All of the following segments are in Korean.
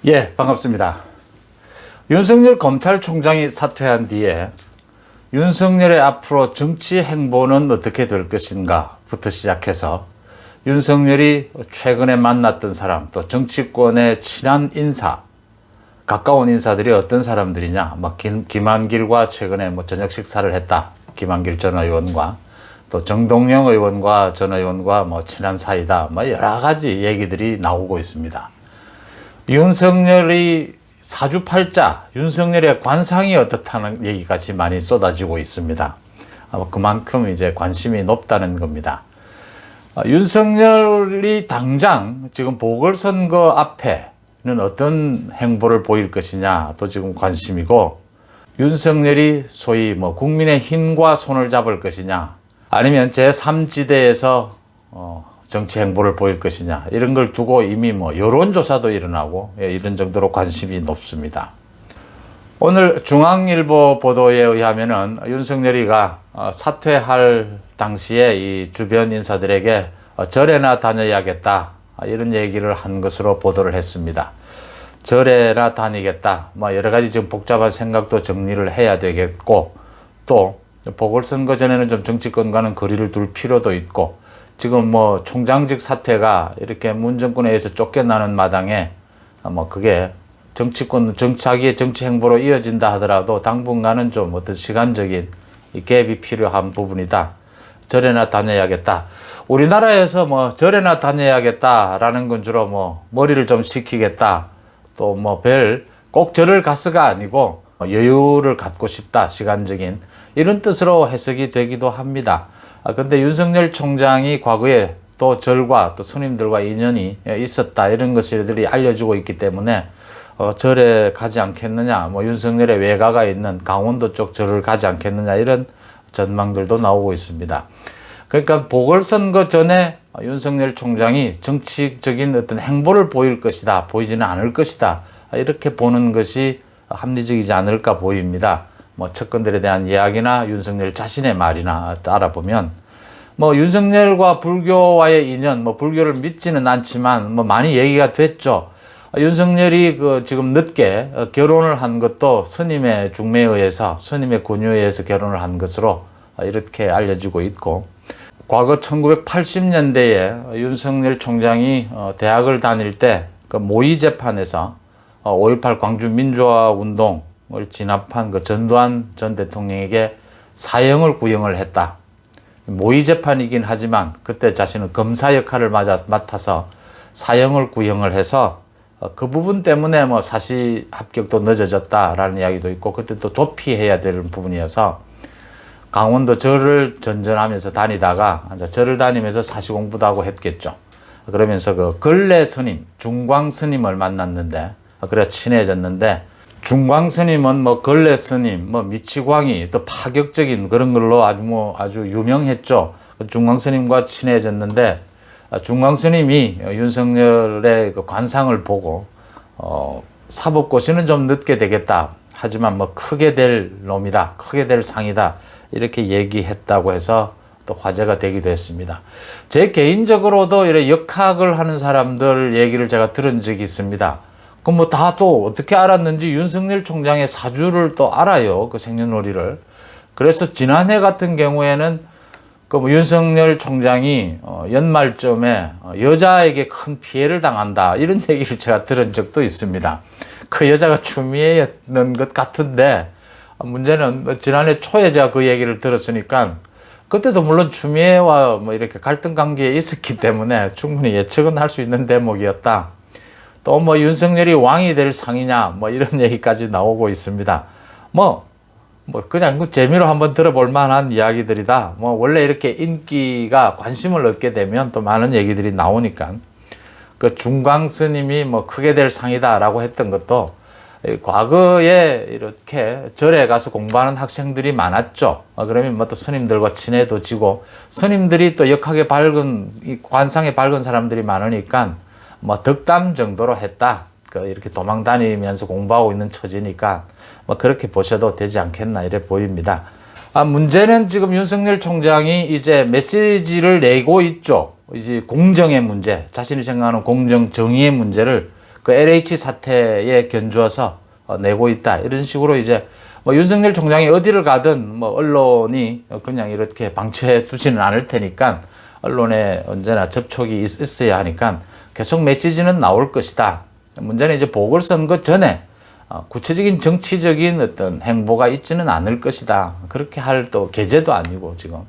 예, 반갑습니다. 윤석열 검찰총장이 사퇴한 뒤에 윤석열의 앞으로 정치 행보는 어떻게 될 것인가부터 시작해서 윤석열이 최근에 만났던 사람, 또 정치권의 친한 인사, 가까운 인사들이 어떤 사람들이냐, 김한길과 최근에 저녁 식사를 했다. 김한길 전 의원과 또 정동영 의원과 전 의원과 친한 사이다. 여러 가지 얘기들이 나오고 있습니다. 윤석열이 사주팔자, 윤석열의 관상이 어떻다는 얘기까지 많이 쏟아지고 있습니다. 그만큼 이제 관심이 높다는 겁니다. 윤석열이 당장 지금 보궐선거 앞에는 어떤 행보를 보일 것이냐 또 지금 관심이고, 윤석열이 소위 국민의 힘과 손을 잡을 것이냐 아니면 제3지대에서 정치 행보를 보일 것이냐, 이런 걸 두고 이미 여론조사도 일어나고 이런 정도로 관심이 높습니다. 오늘 중앙일보 보도에 의하면은 윤석열이가 사퇴할 당시에 이 주변 인사들에게 절에나 다녀야겠다, 이런 얘기를 한 것으로 보도를 했습니다. 절에나 다니겠다, 여러 가지 지금 복잡한 생각도 정리를 해야 되겠고, 또 보궐선거 전에는 좀 정치권과는 거리를 둘 필요도 있고, 지금 총장직 사퇴가 이렇게 문 정권에 의해서 쫓겨나는 마당에 그게 자기의 정치 행보로 이어진다 하더라도 당분간은 좀 어떤 시간적인 이 갭이 필요한 부분이다. 절에나 다녀야겠다. 우리나라에서 절에나 다녀야겠다라는 건 주로 머리를 좀 식히겠다. 또 꼭 절을 가서가 아니고 여유를 갖고 싶다. 시간적인 이런 뜻으로 해석이 되기도 합니다. 그런데 윤석열 총장이 과거에 또 절과 또 스님들과 인연이 있었다, 이런 것들이 알려지고 있기 때문에 절에 가지 않겠느냐, 윤석열의 외가가 있는 강원도 쪽 절을 가지 않겠느냐, 이런 전망들도 나오고 있습니다. 그러니까 보궐선거 전에 윤석열 총장이 정치적인 어떤 행보를 보일 것이다, 보이지는 않을 것이다, 이렇게 보는 것이 합리적이지 않을까 보입니다. 측근들에 대한 이야기나 윤석열 자신의 말이나 알아보면 윤석열과 불교와의 인연, 불교를 믿지는 않지만 많이 얘기가 됐죠. 윤석열이 지금 늦게 결혼을 한 것도 스님의 중매에 의해서, 스님의 권유에 의해서 결혼을 한 것으로 이렇게 알려지고 있고, 과거 1980년대에 윤석열 총장이 대학을 다닐 때 모의 재판에서 5.18 광주 민주화 운동 을 진압한 전두환 전 대통령에게 사형을 구형을 했다. 모의 재판이긴 하지만 그때 자신은 검사 역할을 맡아서 사형을 구형을 해서 그 부분 때문에 사시 합격도 늦어졌다라는 이야기도 있고, 그때 또 도피해야 되는 부분이어서 강원도 절을 전전하면서 다니다가 절을 다니면서 사시 공부도 하고 했겠죠. 그러면서 근래 스님, 중광 스님을 만났는데, 그래 친해졌는데, 중광 스님은 근래 스님, 미치광이 또 파격적인 그런 걸로 아주 유명했죠. 중광 스님과 친해졌는데, 중광 스님이 윤석열의 관상을 보고 사법고시는 좀 늦게 되겠다, 하지만 크게 될 놈이다, 크게 될 상이다, 이렇게 얘기했다고 해서 또 화제가 되기도 했습니다. 제 개인적으로도 이렇게 역학을 하는 사람들 얘기를 제가 들은 적이 있습니다. 그럼 다 또 어떻게 알았는지 윤석열 총장의 사주를 또 알아요. 그 생년월일을. 그래서 지난해 같은 경우에는 윤석열 총장이 연말쯤에 여자에게 큰 피해를 당한다, 이런 얘기를 제가 들은 적도 있습니다. 그 여자가 추미애였는 것 같은데, 문제는 지난해 초에 제가 그 얘기를 들었으니까 그때도 물론 추미애와 이렇게 갈등 관계에 있었기 때문에 충분히 예측은 할 수 있는 대목이었다. 또 윤석열이 왕이 될 상이냐, 이런 얘기까지 나오고 있습니다. 그냥 재미로 한번 들어볼 만한 이야기들이다. 원래 이렇게 인기가, 관심을 얻게 되면 또 많은 얘기들이 나오니까, 중광 스님이 크게 될 상이다라고 했던 것도 과거에 이렇게 절에 가서 공부하는 학생들이 많았죠. 그러면 또 스님들과 친해도지고, 스님들이 또 역학에 밝은, 관상에 밝은 사람들이 많으니까 덕담 정도로 했다. 이렇게 도망 다니면서 공부하고 있는 처지니까 그렇게 보셔도 되지 않겠나, 이래 보입니다. 문제는 지금 윤석열 총장이 이제 메시지를 내고 있죠. 이제 공정의 문제, 자신이 생각하는 공정, 정의의 문제를 그 LH 사태에 견주어서 내고 있다. 이런 식으로 이제 뭐 윤석열 총장이 어디를 가든 뭐 언론이 그냥 이렇게 방치해 두지는 않을 테니까 언론에 언제나 접촉이 있어야 하니까 계속 메시지는 나올 것이다. 문제는 이제 보궐선거 전에 구체적인 정치적인 어떤 행보가 있지는 않을 것이다. 그렇게 할 또 계제도 아니고 지금.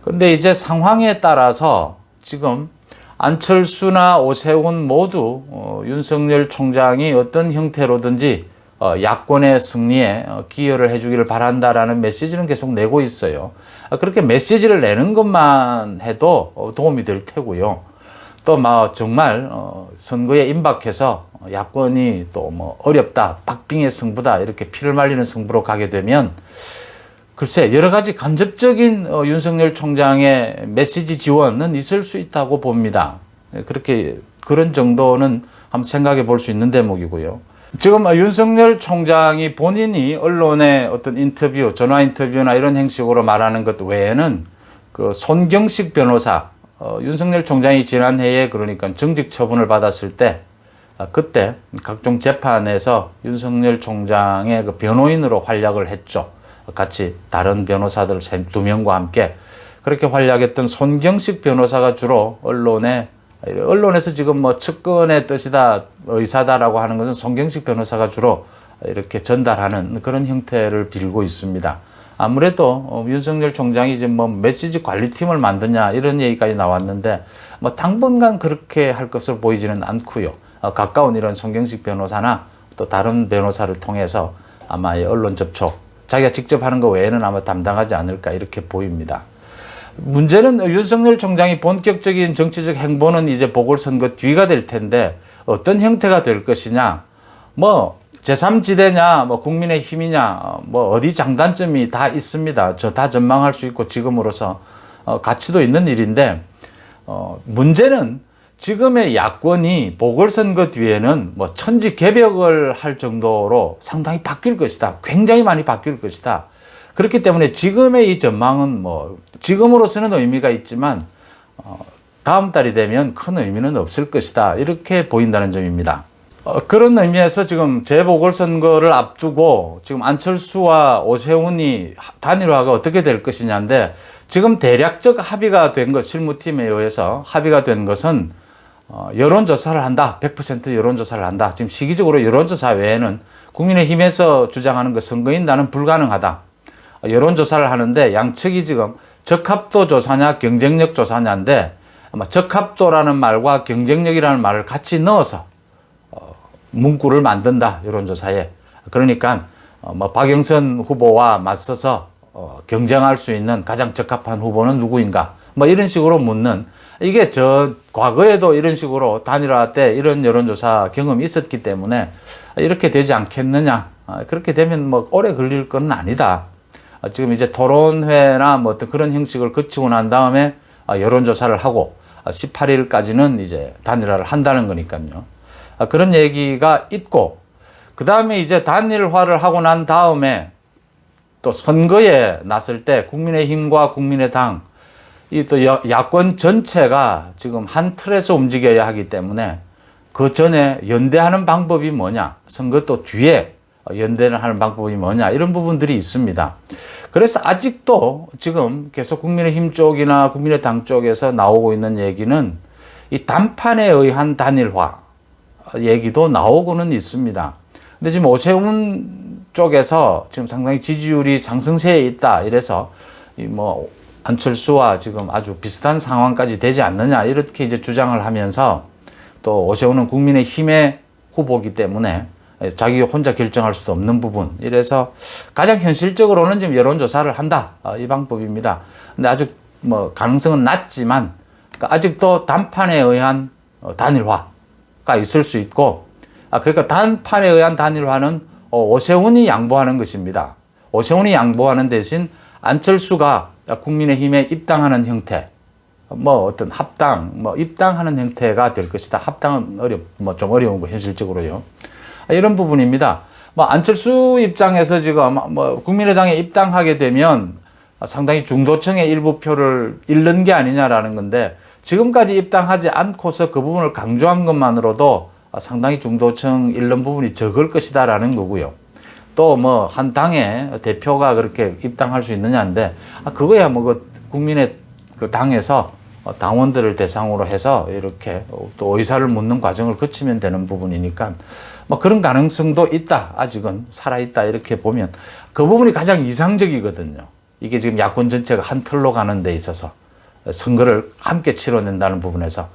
근데 이제 상황에 따라서 지금 안철수나 오세훈 모두 윤석열 총장이 어떤 형태로든지 야권의 승리에 기여를 해주기를 바란다라는 메시지는 계속 내고 있어요. 그렇게 메시지를 내는 것만 해도 도움이 될 테고요. 또 막 정말 선거에 임박해서 야권이 또 뭐 어렵다, 박빙의 승부다 이렇게 피를 말리는 승부로 가게 되면 글쎄 여러 가지 간접적인 윤석열 총장의 메시지 지원은 있을 수 있다고 봅니다. 그렇게 그런 정도는 한번 생각해 볼 수 있는 대목이고요. 지금 윤석열 총장이 본인이 언론의 어떤 인터뷰, 전화 인터뷰나 이런 형식으로 말하는 것 외에는 그 손경식 변호사, 윤석열 총장이 지난해에 그러니까 정직 처분을 받았을 때 그때 각종 재판에서 윤석열 총장의 그 변호인으로 활약을 했죠. 같이 다른 변호사들 2명과 함께 그렇게 활약했던 손경식 변호사가 주로 언론에서 지금 뭐 측근의 뜻이다, 의사다라고 하는 것은 손경식 변호사가 주로 이렇게 전달하는 그런 형태를 빌고 있습니다. 아무래도 윤석열 총장이 이제 뭐 메시지 관리팀을 만드냐 이런 얘기까지 나왔는데 뭐 당분간 그렇게 할 것으로 보이지는 않고요. 가까운 이런 손경식 변호사나 또 다른 변호사를 통해서 아마 언론 접촉, 자기가 직접 하는 것 외에는 아마 담당하지 않을까 이렇게 보입니다. 문제는 윤석열 총장이 본격적인 정치적 행보는 이제 보궐선거 뒤가 될 텐데 어떤 형태가 될 것이냐, 뭐 제3지대냐, 뭐 국민의힘이냐, 뭐 어디 장단점이 다 있습니다. 저 다 전망할 수 있고 지금으로서 가치도 있는 일인데 문제는 지금의 야권이 보궐선거 뒤에는 뭐 천지개벽을 할 정도로 상당히 바뀔 것이다. 굉장히 많이 바뀔 것이다. 그렇기 때문에 지금의 이 전망은 뭐 지금으로서는 의미가 있지만 다음 달이 되면 큰 의미는 없을 것이다. 이렇게 보인다는 점입니다. 그런 의미에서 지금 재보궐선거를 앞두고 지금 안철수와 오세훈이 단일화가 어떻게 될 것이냐인데 지금 대략적 합의가 된 것, 실무팀에 의해서 합의가 된 것은 여론조사를 한다. 100% 여론조사를 한다. 지금 시기적으로 여론조사 외에는 국민의힘에서 주장하는 그 선거인단은 불가능하다. 여론조사를 하는데 양측이 지금 적합도 조사냐 경쟁력 조사냐인데 아마 적합도라는 말과 경쟁력이라는 말을 같이 넣어서 문구를 만든다. 여론조사에. 그러니까 뭐 박영선 후보와 맞서서 경쟁할 수 있는 가장 적합한 후보는 누구인가 뭐 이런 식으로 묻는, 이게 과거에도 이런 식으로 단일화 때 이런 여론조사 경험이 있었기 때문에 이렇게 되지 않겠느냐. 그렇게 되면 뭐 오래 걸릴 건 아니다. 지금 이제 토론회나 뭐 어떤 그런 형식을 거치고 난 다음에 여론조사를 하고 18일까지는 이제 단일화를 한다는 거니까요. 그런 얘기가 있고, 그 다음에 이제 단일화를 하고 난 다음에 또 선거에 나설 때 국민의힘과 국민의당 이 또 야권 전체가 지금 한 틀에서 움직여야 하기 때문에 그 전에 연대하는 방법이 뭐냐, 선거 또 뒤에 연대를 하는 방법이 뭐냐, 이런 부분들이 있습니다. 그래서 아직도 지금 계속 국민의힘 쪽이나 국민의당 쪽에서 나오고 있는 얘기는 이 단판에 의한 단일화 얘기도 나오고는 있습니다. 근데 지금 오세훈 쪽에서 지금 상당히 지지율이 상승세에 있다. 이래서 뭐 안철수와 지금 아주 비슷한 상황까지 되지 않느냐 이렇게 이제 주장을 하면서 또 오세훈은 국민의힘의 후보이기 때문에 자기 혼자 결정할 수도 없는 부분. 이래서 가장 현실적으로는 지금 여론조사를 한다. 이 방법입니다. 근데 아주 뭐 가능성은 낮지만 그러니까 아직도 단판에 의한 단일화가 있을 수 있고, 그러니까 단판에 의한 단일화는 오세훈이 양보하는 것입니다. 오세훈이 양보하는 대신 안철수가 국민의힘에 입당하는 형태, 뭐 어떤 합당, 뭐 입당하는 형태가 될 것이다. 합당은 좀 어려운 거 현실적으로요. 이런 부분입니다. 뭐 안철수 입장에서 지금 뭐 국민의당에 입당하게 되면 상당히 중도층의 일부 표를 잃는 게 아니냐라는 건데, 지금까지 입당하지 않고서 그 부분을 강조한 것만으로도 상당히 중도층 잃는 부분이 적을 것이다라는 거고요. 또 뭐 한 당의 대표가 그렇게 입당할 수 있느냐인데 그거야 뭐 그 국민의 그 당에서 당원들을 대상으로 해서 이렇게 또 의사를 묻는 과정을 거치면 되는 부분이니까 뭐 그런 가능성도 있다. 아직은 살아있다. 이렇게 보면 그 부분이 가장 이상적이거든요. 이게 지금 야권 전체가 한 틀로 가는 데 있어서 선거를 함께 치러낸다는 부분에서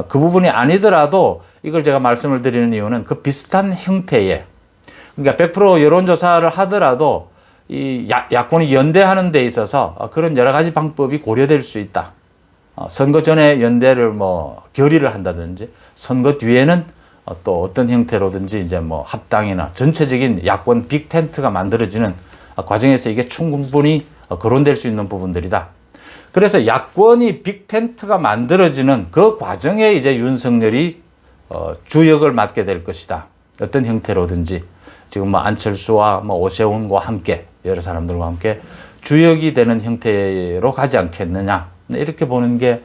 그 부분이 아니더라도 이걸 제가 말씀을 드리는 이유는 그 비슷한 형태의 그러니까 100% 여론조사를 하더라도 이 야권이 연대하는 데 있어서 그런 여러 가지 방법이 고려될 수 있다. 선거 전에 연대를 뭐 결의를 한다든지 선거 뒤에는 또 어떤 형태로든지 이제 뭐 합당이나 전체적인 야권 빅텐트가 만들어지는 과정에서 이게 충분히 거론될 수 있는 부분들이다. 그래서 야권이 빅텐트가 만들어지는 그 과정에 이제 윤석열이 주역을 맡게 될 것이다. 어떤 형태로든지 지금 뭐 안철수와 뭐 오세훈과 함께 여러 사람들과 함께 주역이 되는 형태로 가지 않겠느냐. 이렇게 보는 게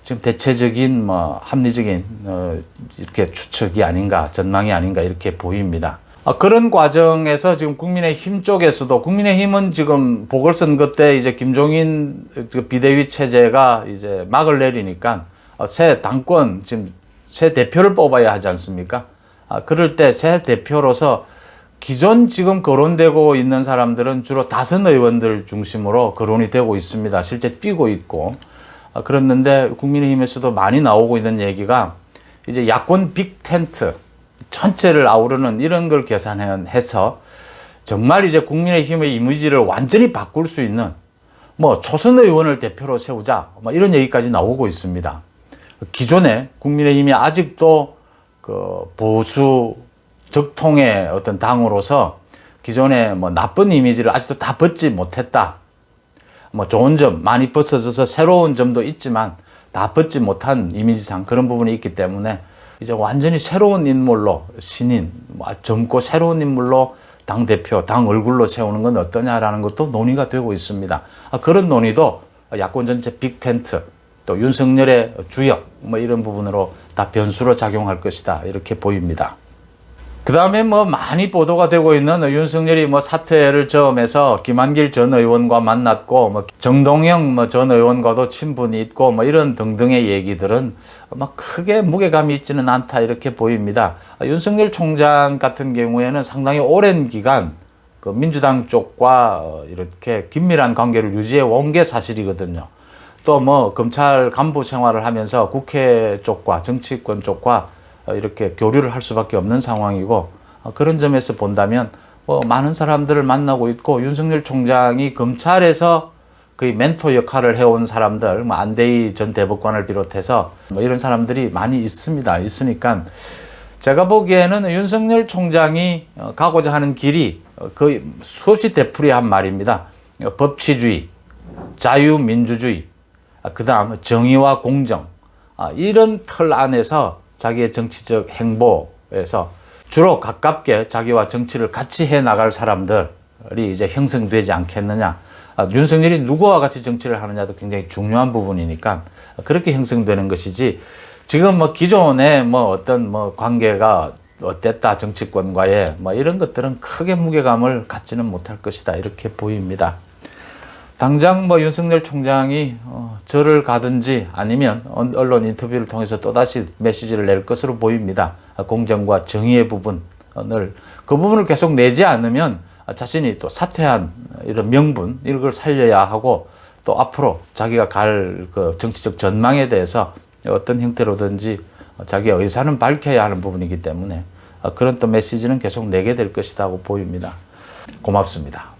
지금 대체적인 뭐 합리적인 이렇게 추측이 아닌가, 전망이 아닌가 이렇게 보입니다. 그런 과정에서 지금 국민의힘 쪽에서도 국민의힘은 지금 보궐선거 때 이제 김종인 비대위 체제가 이제 막을 내리니까 새 당권 지금 새 대표를 뽑아야 하지 않습니까? 그럴 때 새 대표로서 기존 지금 거론되고 있는 사람들은 주로 다선 의원들 중심으로 거론이 되고 있습니다. 실제 뛰고 있고. 그랬는데 국민의힘에서도 많이 나오고 있는 얘기가 이제 야권 빅텐트 전체를 아우르는 이런 걸 계산해서 정말 이제 국민의힘의 이미지를 완전히 바꿀 수 있는 뭐 초선 의원을 대표로 세우자 뭐 이런 얘기까지 나오고 있습니다. 기존에 국민의힘이 아직도 그 보수 적통의 어떤 당으로서 기존에 뭐 나쁜 이미지를 아직도 다 벗지 못했다. 뭐 좋은 점 많이 벗어져서 새로운 점도 있지만 다 벗지 못한 이미지상 그런 부분이 있기 때문에 이제 완전히 새로운 인물로 신인, 젊고 새로운 인물로 당대표, 당 얼굴로 세우는 건 어떠냐라는 것도 논의가 되고 있습니다. 그런 논의도 야권 전체 빅텐트, 또 윤석열의 주역, 뭐 이런 부분으로 다 변수로 작용할 것이다. 이렇게 보입니다. 그 다음에 뭐 많이 보도가 되고 있는 윤석열이 뭐 사퇴를 처음해서 김한길 전 의원과 만났고 뭐 정동영 뭐 전 의원과도 친분이 있고 뭐 이런 등등의 얘기들은 막 크게 무게감이 있지는 않다 이렇게 보입니다. 윤석열 총장 같은 경우에는 상당히 오랜 기간 그 민주당 쪽과 이렇게 긴밀한 관계를 유지해 온 게 사실이거든요. 또 뭐 검찰 간부 생활을 하면서 국회 쪽과 정치권 쪽과 이렇게 교류를 할 수밖에 없는 상황이고 그런 점에서 본다면 많은 사람들을 만나고 있고 윤석열 총장이 검찰에서 거의 멘토 역할을 해온 사람들 뭐 안대희 전 대법관을 비롯해서 뭐 이런 사람들이 많이 있습니다. 있으니까 제가 보기에는 윤석열 총장이 가고자 하는 길이 거의 수없이 되풀이한 말입니다. 법치주의, 자유민주주의, 그 다음 정의와 공정 이런 틀 안에서 자기의 정치적 행보에서 주로 가깝게 자기와 정치를 같이 해 나갈 사람들이 이제 형성되지 않겠느냐. 윤석열이 누구와 같이 정치를 하느냐도 굉장히 중요한 부분이니까 그렇게 형성되는 것이지 지금 뭐 기존에 뭐 어떤 뭐 관계가 어땠다 정치권과의 뭐 이런 것들은 크게 무게감을 갖지는 못할 것이다 이렇게 보입니다. 당장 뭐 윤석열 총장이 절을 가든지 아니면 언론 인터뷰를 통해서 또다시 메시지를 낼 것으로 보입니다. 공정과 정의의 부분을 그 부분을 계속 내지 않으면 자신이 또 사퇴한 이런 명분 이런 걸 살려야 하고 또 앞으로 자기가 갈 그 정치적 전망에 대해서 어떤 형태로든지 자기의 의사는 밝혀야 하는 부분이기 때문에 그런 또 메시지는 계속 내게 될 것이라고 보입니다. 고맙습니다.